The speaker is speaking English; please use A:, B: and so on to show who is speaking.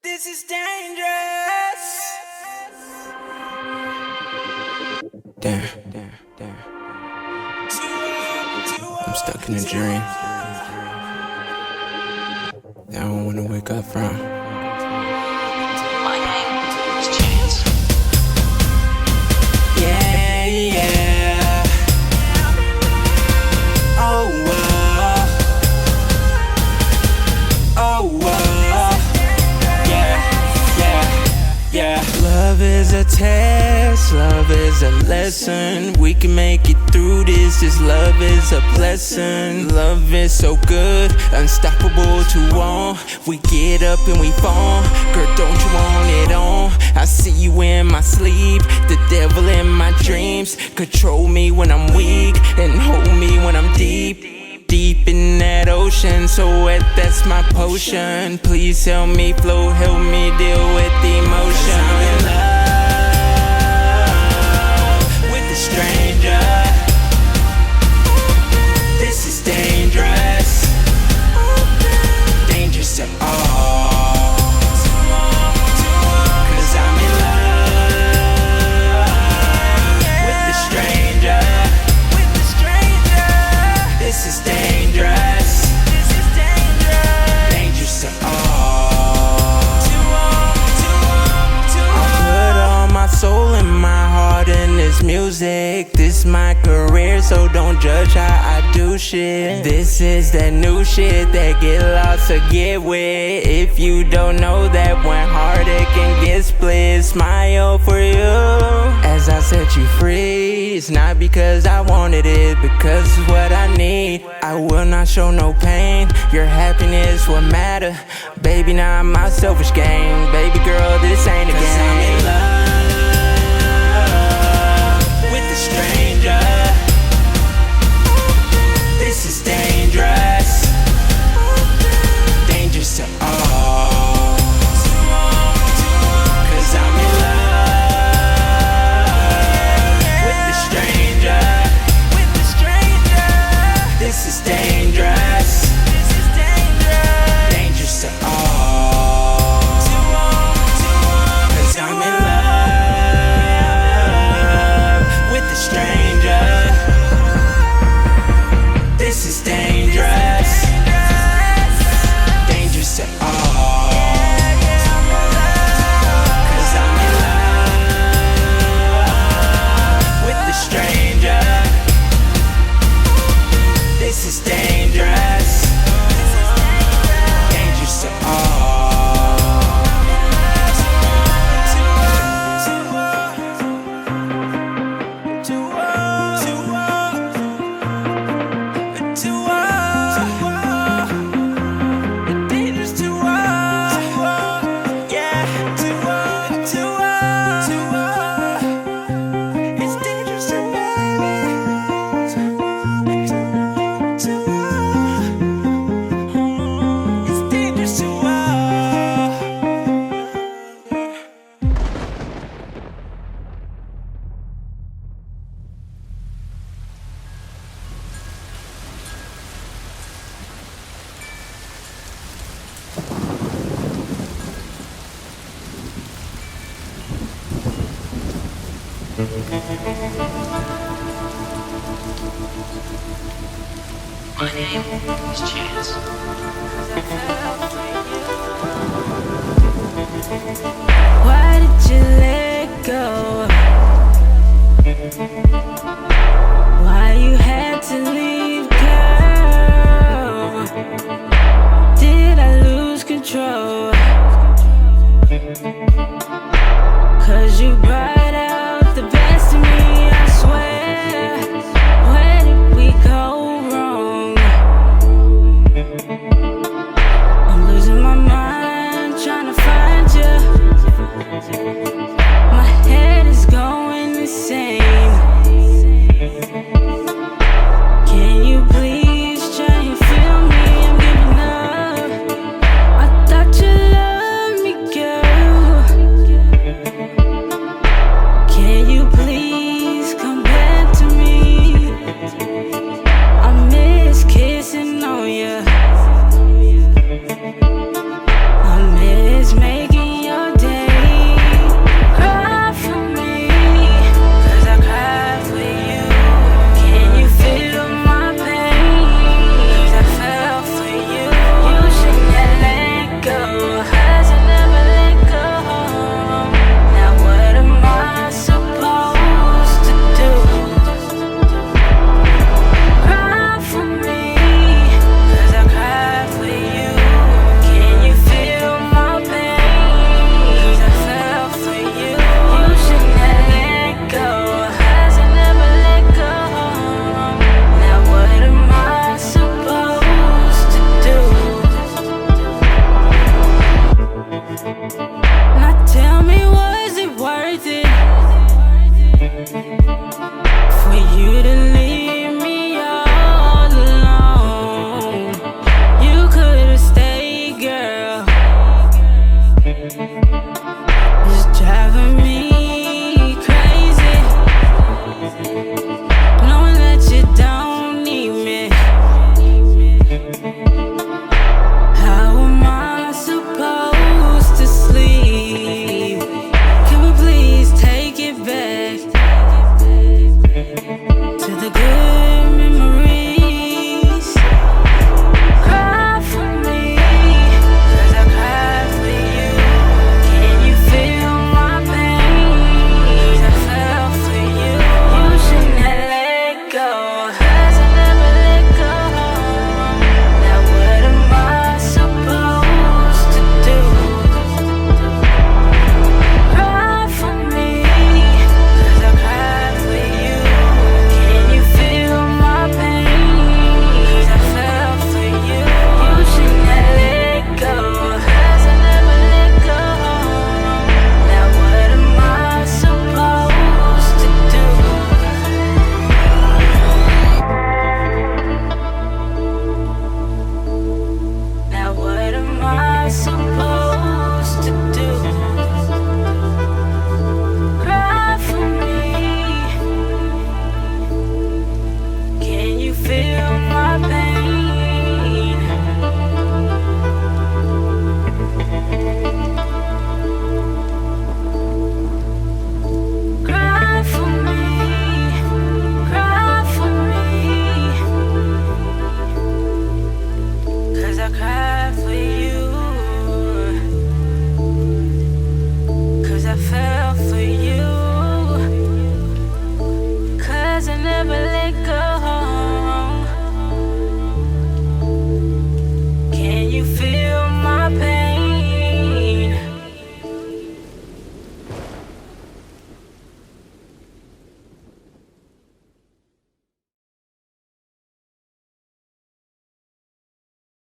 A: This is dangerous.
B: Damn. I'm stuck in a dream that I don't wanna wake up from.
C: My name is Chance.
A: Yeah. Yeah. Love is a test, love is a lesson. We can make it through this love is a blessing. Love is so good, unstoppable to want. We get up and we fall, girl, don't you want it on? I see you in my sleep, the devil in my dreams. Control me when I'm weak, and hold me when I'm deep in that ocean, so wet, that's my potion. Please help me flow, help me deal with the emotion. 'Cause I'm in love with a stranger. This is dangerous, dangerous at all. 'Cause I'm in love with a stranger. This is dangerous. Dangerous to all. I put all my soul and my heart in this music. This my career, so don't judge how I do shit. This is that new shit that get lost or get with. If you don't know that, when heartache can get split, smile for you as I set you free. It's not because I wanted it, because it's what I need. I will not show no pain. Your happiness what matter. Baby, not my selfish game. Baby girl, this ain't a game. 'Cause I'm in love with a stranger. This is dangerous, dangerous to all. 'Cause I'm in love with a stranger. This is dangerous, dangerous to all. 'Cause I'm in love with a stranger. This is dangerous, dangerous to all. 'Cause I'm in love with a stranger. This is dangerous, dangerous to all. Dangerous to all. Yeah, it's dangerous to baby. It's dangerous to all.
C: My name is Chance.